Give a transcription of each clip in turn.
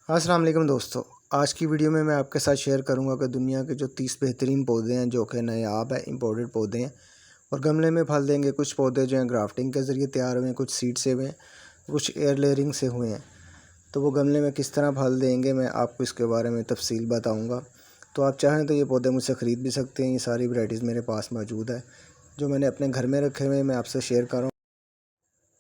अस्सलाम वालेकुम दोस्तों। आज की वीडियो में मैं आपके साथ शेयर करूंगा कि दुनिया के जो 30 बेहतरीन पौधे हैं जो कि नायाब है, इंपोर्टेड पौधे हैं और गमले में फल देंगे। कुछ पौधे जो हैं ग्राफ्टिंग के ज़रिए तैयार हुए हैं, कुछ सीड से हुए हैं, कुछ एयर लेयरिंग से हुए हैं। तो वो गमले में किस तरह फल देंगे मैं आपको इसके बारे में तफसील बताऊँगा। तो आप चाहें तो ये पौधे मुझसे ख़रीद भी सकते हैं। ये सारी वैराइटीज़ मेरे पास मौजूद है जो मैंने अपने घर में रखे हुए हैं, मैं आपसे शेयर कर रहा हूँ।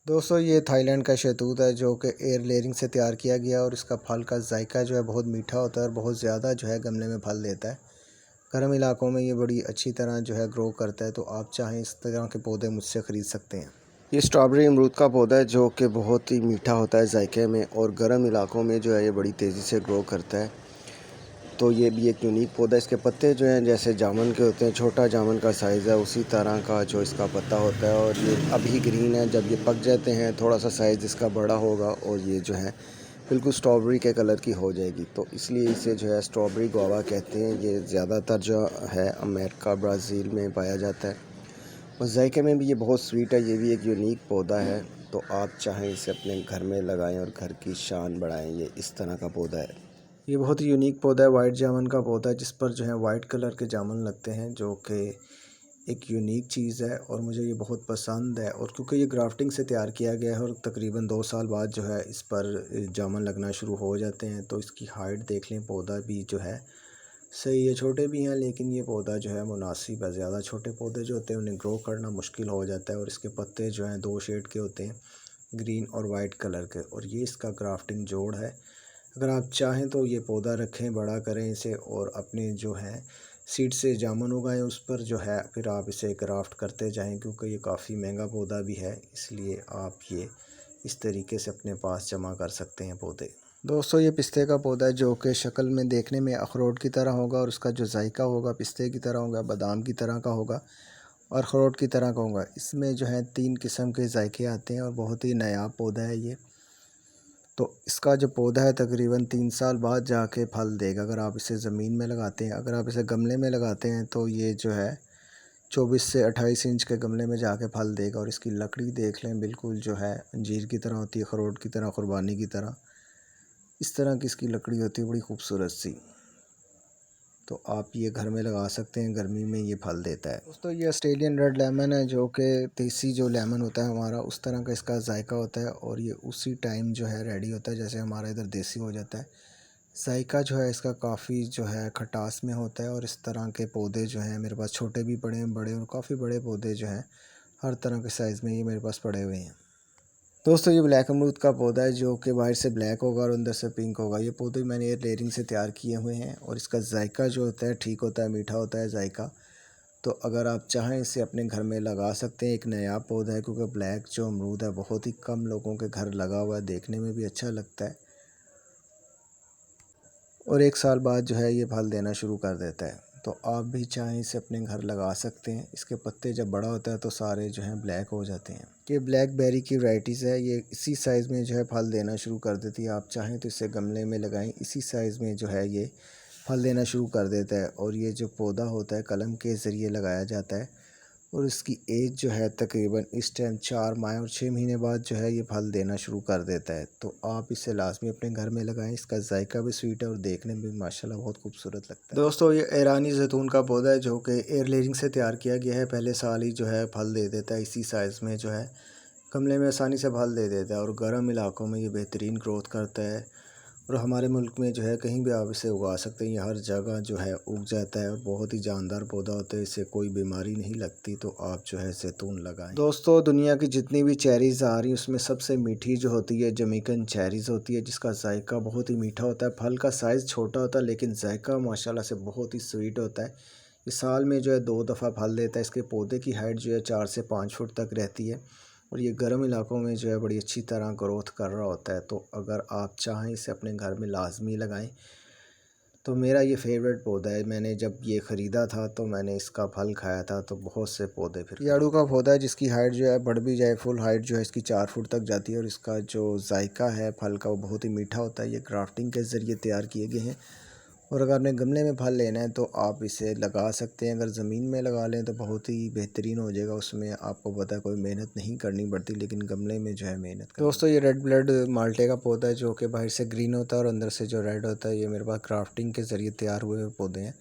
दोस्तों ये थाईलैंड का शहतूत है जो कि एयर लेयरिंग से तैयार किया गया और इसका फल का जायका जो है बहुत मीठा होता है और बहुत ज़्यादा जो है गमले में फल देता है। गर्म इलाकों में ये बड़ी अच्छी तरह जो है ग्रो करता है। तो आप चाहें इस तरह के पौधे मुझसे ख़रीद सकते हैं। ये स्ट्रॉबेरी अमरूद का पौधा है जो कि बहुत ही मीठा होता है जायके में और गर्म इलाकों में जो है ये बड़ी तेज़ी से ग्रो करता है। तो ये भी एक यूनिक पौधा है। इसके पत्ते जो हैं जैसे जामुन के होते हैं, छोटा जामुन का साइज़ है उसी तरह का जो इसका पत्ता होता है और ये अभी ग्रीन है। जब ये पक जाते हैं थोड़ा सा साइज़ इसका बड़ा होगा और ये जो है बिल्कुल स्ट्रॉबेरी के कलर की हो जाएगी। तो इसलिए इसे जो है स्ट्रॉबेरी गुआवा कहते हैं। ये ज़्यादातर जो है अमेरिका ब्राज़ील में पाया जाता है और जायके में भी ये बहुत स्वीट है। ये भी एक यूनिक पौधा है। तो आप चाहें इसे अपने घर में लगाएं और घर की शान बढ़ाएं। ये इस तरह का पौधा है। ये बहुत ही यूनिक पौधा है, वाइट जामुन का पौधा है जिस पर जो है वाइट कलर के जामुन लगते हैं जो कि एक यूनिक चीज़ है और मुझे ये बहुत पसंद है। और क्योंकि ये ग्राफ्टिंग से तैयार किया गया है और तकरीबन 2 साल बाद जो है इस पर जामुन लगना शुरू हो जाते हैं। तो इसकी हाइट देख लें, पौधा भी जो है सही है। छोटे भी हैं लेकिन ये पौधा जो है मुनासिब है। ज़्यादा छोटे पौधे जो होते हैं उन्हें ग्रो करना मुश्किल हो जाता है और इसके पत्ते जो हैं 2 शेड के होते हैं, ग्रीन और वाइट कलर के, और ये इसका ग्राफ्टिंग जोड़ है। अगर आप चाहें तो ये पौधा रखें, बड़ा करें इसे और अपने जो है सीड से जामुन उगाएं उस पर जो है, फिर आप इसे ग्राफ्ट करते जाएं क्योंकि ये काफ़ी महंगा पौधा भी है। इसलिए आप ये इस तरीके से अपने पास जमा कर सकते हैं पौधे। दोस्तों ये पिस्ते का पौधा है जो कि शक्ल में देखने में अखरोट की तरह होगा और उसका जो जायका होगा पिस्ते की तरह होगा, बादाम की तरह का होगा और अखरोट की तरह का होगा। इसमें जो है 3 किस्म के जायके आते हैं और बहुत ही नायाब पौधा है ये। तो इसका जो पौधा है तकरीबन 3 साल बाद जाके फल देगा अगर आप इसे ज़मीन में लगाते हैं। अगर आप इसे गमले में लगाते हैं तो ये जो है 24 से 28 इंच के गमले में जाके फल देगा। और इसकी लकड़ी देख लें, बिल्कुल जो है अंजीर की तरह होती है, अखरोट की तरह, कुर्बानी की तरह, इस तरह की इसकी लकड़ी होती है, बड़ी खूबसूरत सी। तो आप ये घर में लगा सकते हैं, गर्मी में ये फल देता है। दोस्तों ये ऑस्ट्रेलियन रेड लेमन है जो कि देसी जो लेमन होता है हमारा उस तरह का इसका जायका होता है और ये उसी टाइम जो है रेडी होता है जैसे हमारा इधर देसी हो जाता है। जायका जो है इसका काफ़ी जो है खटास में होता है। और इस तरह के पौधे जो हैं मेरे पास छोटे भी पड़े हैं, बड़े और काफ़ी बड़े पौधे जो हैं हर तरह के साइज़ में ये मेरे पास पड़े हुए हैं। दोस्तों ये ब्लैक अमरूद का पौधा है जो कि बाहर से ब्लैक होगा और अंदर से पिंक होगा। ये पौधे मैंने एयर लेयरिंग से तैयार किए हुए हैं और इसका जायका जो होता है ठीक होता है, मीठा होता है जायका। तो अगर आप चाहें इसे अपने घर में लगा सकते हैं। एक नया पौधा है क्योंकि ब्लैक जो अमरूद है बहुत ही कम लोगों के घर लगा हुआ है, देखने में भी अच्छा लगता है और 1 साल बाद जो है ये फल देना शुरू कर देता है। तो आप भी चाहें इसे अपने घर लगा सकते हैं। इसके पत्ते जब बड़ा होता है तो सारे जो हैं ब्लैक हो जाते हैं। ये ब्लैक बेरी की वैराइटीज़ है, ये इसी साइज़ में जो है फल देना शुरू कर देती है। आप चाहें तो इसे गमले में लगाएं, इसी साइज़ में जो है ये फल देना शुरू कर देता है। और ये जो पौधा होता है कलम के ज़रिए लगाया जाता है और इसकी एज जो है तकरीबन इस टाइम 4 माह और 6 महीने बाद जो है ये फल देना शुरू कर देता है। तो आप इसे लाजमी अपने घर में लगाएं। इसका जायका भी स्वीट है और देखने में भी माशाल्लाह बहुत खूबसूरत लगता है। दोस्तों ये ईरानी जैतून का पौधा है जो कि एयर लेयरिंग से तैयार किया गया है। पहले साल ही जो है फल दे देता है, इसी साइज़ में जो है गमले में आसानी से फल दे देता है और गर्म इलाकों में ये बेहतरीन ग्रोथ करता है। और हमारे मुल्क में जो है कहीं भी आप इसे उगा सकते हैं, ये हर जगह जो है उग जाता है और बहुत ही जानदार पौधा होता है, इससे कोई बीमारी नहीं लगती। तो आप जो है जैतून लगाएं। दोस्तों दुनिया की जितनी भी चेरीज़ आ रही हैं उसमें सबसे मीठी जो होती है जमैकन चेरीज़ होती है जिसका जायका बहुत ही मीठा होता है। फल का साइज़ छोटा होता है लेकिन जायका माशाल्लाह से बहुत ही स्वीट होता है। इस साल में जो है 2 दफ़ा फल देता है। इसके पौधे की हाइट जो है 4 से 5 फुट तक रहती है और ये गर्म इलाकों में जो है बड़ी अच्छी तरह ग्रोथ कर रहा होता है। तो अगर आप चाहें इसे अपने घर में लाजमी लगाएं। तो मेरा ये फेवरेट पौधा है। मैंने जब ये ख़रीदा था तो मैंने इसका फल खाया था। तो बहुत से पौधे फिर याड़ू का पौधा है जिसकी हाइट जो है बढ़ भी जाए, फुल हाइट जो है इसकी 4 फुट तक जाती है और इसका जो जायका है फल का वो बहुत ही मीठा होता है। ये ग्राफ्टिंग के ज़रिए तैयार किए गए हैं और अगर आपने गमले में फल लेना है तो आप इसे लगा सकते हैं। अगर ज़मीन में लगा लें तो बहुत ही बेहतरीन हो जाएगा, उसमें आपको पता है कोई मेहनत नहीं करनी पड़ती, लेकिन गमले में जो है मेहनत करनी। दोस्तों ये रेड ब्लड माल्टे का पौधा है जो कि बाहर से ग्रीन होता है और अंदर से जो रेड होता है। ये मेरे पास क्राफ्टिंग के ज़रिए तैयार हुए हुए पौधे हैं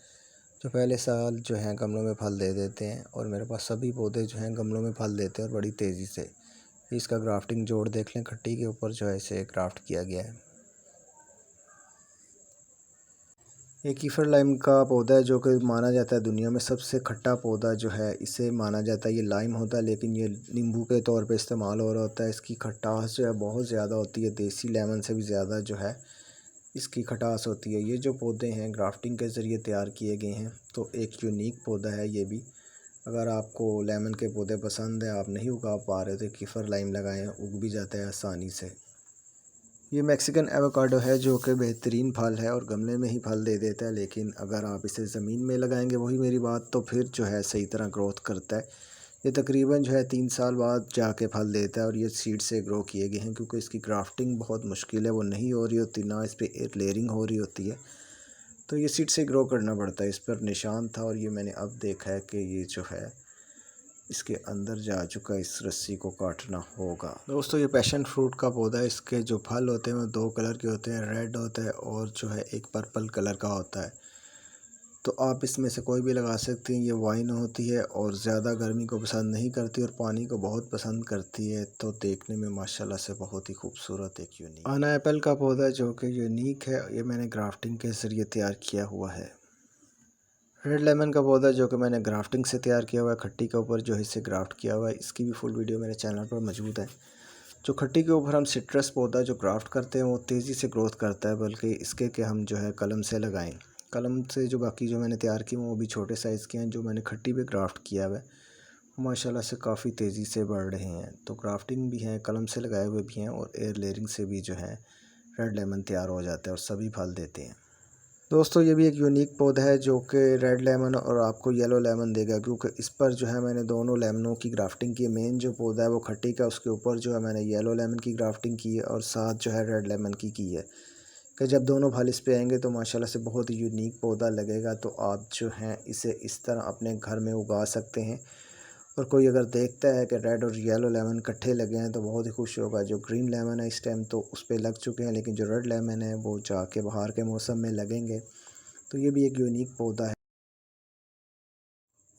जो पहले साल जो हैं गमलों में फल दे देते हैं, और मेरे पास सभी पौधे जो हैं गमलों में फल देते हैं और बड़ी तेज़ी से। इसका ग्राफ्टिंग जोड़ देख लें, खट्टी के ऊपर जो है इसे ग्राफ्ट किया गया है। ये कीफर लाइम का पौधा है जो कि माना जाता है दुनिया में सबसे खट्टा पौधा जो है, इसे माना जाता है। ये लाइम होता है लेकिन ये नींबू के तौर पे इस्तेमाल हो रहा होता है। इसकी खटास जो है बहुत ज़्यादा होती है, देसी लेमन से भी ज़्यादा जो है इसकी खटास होती है। ये जो पौधे हैं ग्राफ्टिंग के ज़रिए तैयार किए गए हैं, तो एक यूनिक पौधा है ये भी। अगर आपको लेमन के पौधे पसंद है, आप नहीं उगा पा रहे तो कीफर लाइम लगाएं, उग भी जाता है आसानी से। ये मैक्सिकन एवोकाडो है जो कि बेहतरीन फल है और गमले में ही फल दे देता है, लेकिन अगर आप इसे ज़मीन में लगाएंगे वही मेरी बात, तो फिर जो है सही तरह ग्रोथ करता है। ये तकरीबन जो है 3 साल बाद जाके फल देता है और ये सीड से ग्रो किए गए हैं, क्योंकि इसकी ग्राफ्टिंग बहुत मुश्किल है, वो नहीं हो रही होती, ना इस पर एयर लेयरिंग हो रही होती है, तो ये सीड से ग्रो करना पड़ता है। इस पर निशान था और ये मैंने अब देखा है कि ये जो है इसके अंदर जा चुका, इस रस्सी को काटना होगा। दोस्तों ये पैशन फ्रूट का पौधा है। इसके जो फल होते हैं वो 2 कलर के होते हैं, रेड होता है और जो है एक पर्पल कलर का होता है। तो आप इसमें से कोई भी लगा सकते हैं। ये वाइन होती है और ज़्यादा गर्मी को पसंद नहीं करती और पानी को बहुत पसंद करती है, तो देखने में माशाल्लाह से बहुत ही खूबसूरत एक यूनिक आना एप्पल का पौधा जो कि यूनिक है। ये मैंने ग्राफ्टिंग के ज़रिए तैयार किया हुआ है। रेड लेमन का पौधा जो कि मैंने ग्राफ्टिंग से तैयार किया हुआ है, खट्टी के ऊपर जो है इसे ग्राफ्ट किया हुआ है। इसकी भी फुल वीडियो मेरे चैनल पर मौजूद है। जो खट्टी के ऊपर हम सिट्रस पौधा जो ग्राफ्ट करते हैं वो तेज़ी से ग्रोथ करता है, बल्कि इसके कि हम जो है कलम से लगाएं। कलम से जो बाकी जो मैंने तैयार किए वो भी छोटे साइज़ के हैं। जो मैंने खट्टी पे ग्राफ्ट किया हुआ है वो माशाल्लाह से काफ़ी तेज़ी से बढ़ रहे हैं। तो ग्राफ्टिंग भी है, कलम से लगाए हुए भी हैं और एयर लेयरिंग से भी जो है रेड लेमन तैयार हो जाता है और सभी फल देते हैं। दोस्तों ये भी एक यूनिक पौधा है जो कि रेड लेमन और आपको येलो लेमन देगा, क्योंकि इस पर जो है मैंने दोनों लेमनों की ग्राफ्टिंग की है। मेन जो पौधा है वो खट्टी का, उसके ऊपर जो है मैंने येलो लेमन की ग्राफ्टिंग की है और साथ जो है रेड लेमन की है कि जब दोनों फल इस पे आएंगे तो माशाल्लाह से बहुत ही यूनिक पौधा लगेगा। तो आप जो हैं इसे इस तरह अपने घर में उगा सकते हैं, और कोई अगर देखता है कि रेड और येलो लेमन इकट्ठे लगे हैं तो बहुत ही खुश होगा। जो ग्रीन लेमन है इस टाइम तो उस पर लग चुके हैं, लेकिन जो रेड लेमन है वो जाके बाहर के मौसम में लगेंगे। तो ये भी एक यूनिक पौधा है।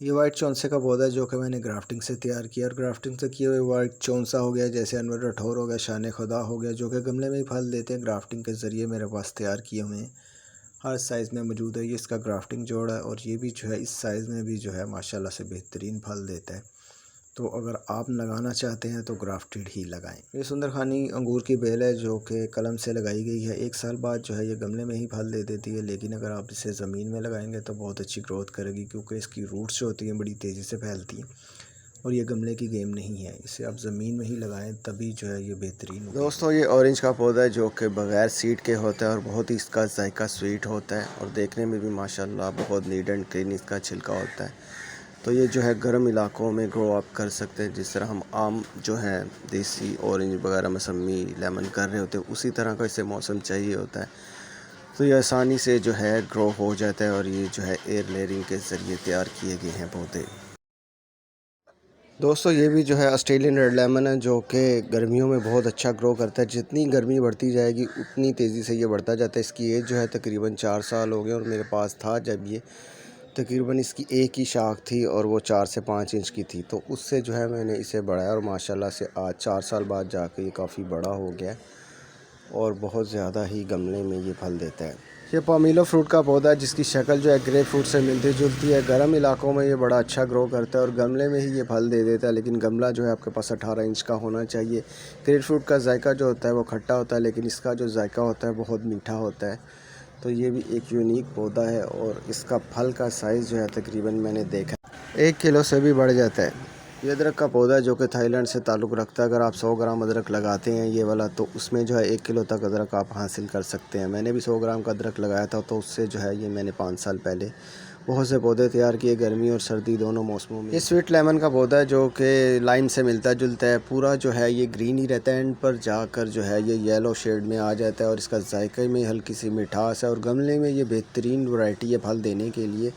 ये वाइट चौंसे का पौधा है जो कि मैंने ग्राफ्टिंग से तैयार किया, और ग्राफ्टिंग से किए हुए वाइट चौंसा हो गया, जैसे अनवर राठौर हो गया, शान खुदा हो गया, जो कि गमले में ही फल देते हैं। ग्राफ्टिंग के ज़रिए मेरे पास तैयार किए हुए हैं, हर साइज़ में मौजूद है। ये इसका ग्राफ्टिंग जोड़ है और ये भी जो है इस साइज़ में भी जो है माशाल्लाह से बेहतरीन फल देता है। तो अगर आप लगाना चाहते हैं तो ग्राफ्टेड ही लगाएं। ये सुंदरखानी अंगूर की बेल है जो कि कलम से लगाई गई है। 1 साल बाद जो है ये गमले में ही फल दे देती है, लेकिन अगर आप इसे ज़मीन में लगाएंगे तो बहुत अच्छी ग्रोथ करेगी, क्योंकि इसकी रूट्स जो होती हैं बड़ी तेज़ी से फैलती हैं और ये गमले की गेम नहीं है। इसे आप ज़मीन में ही लगाएं तभी जो है ये बेहतरीन होगा। दोस्तों ये ऑरेंज का पौधा है जो कि बग़ैर सीड के होता है और बहुत ही इसका जायका स्वीट होता है और देखने में भी माशाल्लाह बहुत नीट एंड क्लीन इसका छिलका होता है। तो ये जो है गर्म इलाकों में ग्रो अप कर सकते हैं, जिस तरह हम आम जो है देसी ऑरेंज वगैरह मौसमी लेमन कर रहे होते हैं, उसी तरह का इसे मौसम चाहिए होता है। तो ये आसानी से जो है ग्रो हो जाता है और ये जो है एयर लेयरिंग के ज़रिए तैयार किए गए हैं पौधे। दोस्तों ये भी जो है ऑस्ट्रेलियन रेड लेमन है जो कि गर्मियों में बहुत अच्छा ग्रो करता है। जितनी गर्मी बढ़ती जाएगी उतनी तेज़ी से ये बढ़ता जाता है। इसकी एज जो है तकरीबन 4 साल हो गए और मेरे पास था जब ये तकरीबन इसकी एक ही शाख थी और वो 4 से 5 इंच की थी, तो उससे जो है मैंने इसे बढ़ाया और माशाल्लाह से आज 4 साल बाद जाके ये काफ़ी बड़ा हो गया है और बहुत ज़्यादा ही गमले में ये फल देता है। ये पोमेलो फ्रूट का पौधा है जिसकी शक्ल जो है ग्रेप फ्रूट से मिलती जुलती है। गर्म इलाकों में ये बड़ा अच्छा ग्रो करता है और गमले में ही ये फल दे देता है, लेकिन गमला जो है आपके पास 18 इंच का होना चाहिए। ग्रेप फ्रूट का जायका जो होता है वो खट्टा होता है, लेकिन इसका जो जायका होता है बहुत मीठा होता है। तो ये भी एक यूनिक पौधा है और इसका फल का साइज़ जो है तकरीबन मैंने देखा 1 किलो से भी बढ़ जाता है। ये अदरक का पौधा है जो कि थाईलैंड से ताल्लुक़ रखता है। अगर आप 100 ग्राम अदरक लगाते हैं ये वाला, तो उसमें जो है 1 किलो तक अदरक आप हासिल कर सकते हैं। मैंने भी 100 ग्राम का अदरक लगाया था, तो उससे जो है ये मैंने 5 साल पहले बहुत से पौधे तैयार किए गर्मी और सर्दी दोनों मौसमों में। ये स्वीट लेमन का पौधा है जो कि लाइम से मिलता जुलता है, पूरा जो है ये ग्रीन ही रहता है, एंड पर जाकर जो है ये येलो शेड में आ जाता है और इसका जायके में हल्की सी मिठास है और गमले में ये बेहतरीन वैरायटी है फल देने के लिए।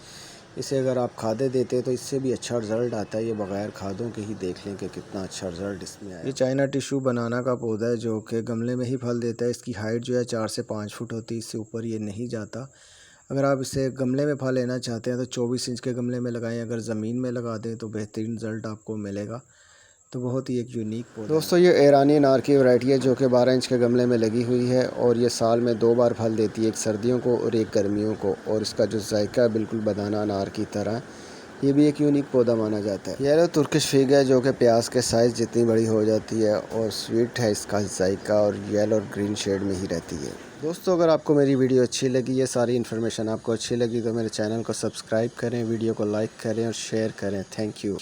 इसे अगर आप खादे देते हैं तो इससे भी अच्छा रिज़ल्ट आता है। ये बग़ैर खादों के ही देख लें कि कितना अच्छा रिज़ल्ट इसमें आया। ये चाइना टिश्यू बनाना का पौधा है जो कि गमले में ही फल देता है। इसकी हाइट जो है 4 से 5 फुट होती है, इससे ऊपर ये नहीं जाता। अगर आप इसे गमले में फल लेना चाहते हैं तो 24 इंच के गमले में लगाएं। अगर ज़मीन में लगा दें तो बेहतरीन रिज़ल्ट आपको मिलेगा। तो बहुत ही एक यूनिक पौधा दोस्तों, ये ईरानी अनार की वैरायटी है जो कि 12 इंच के गमले में लगी हुई है और ये साल में 2 बार फल देती है, एक सर्दियों को और एक गर्मियों को। और इसका जो जायका है बिल्कुल बनाना अनार की तरह। ये भी एक यूनिक पौधा माना जाता है। येलो तुर्किश फिग है जो कि प्याज के साइज़ जितनी बड़ी हो जाती है और स्वीट है इसका जायका और येलो और ग्रीन शेड में ही रहती है। दोस्तों, अगर आपको मेरी वीडियो अच्छी लगी, ये सारी इन्फॉर्मेशन आपको अच्छी लगी तो मेरे चैनल को सब्सक्राइब करें, वीडियो को लाइक करें और शेयर करें। Thank you.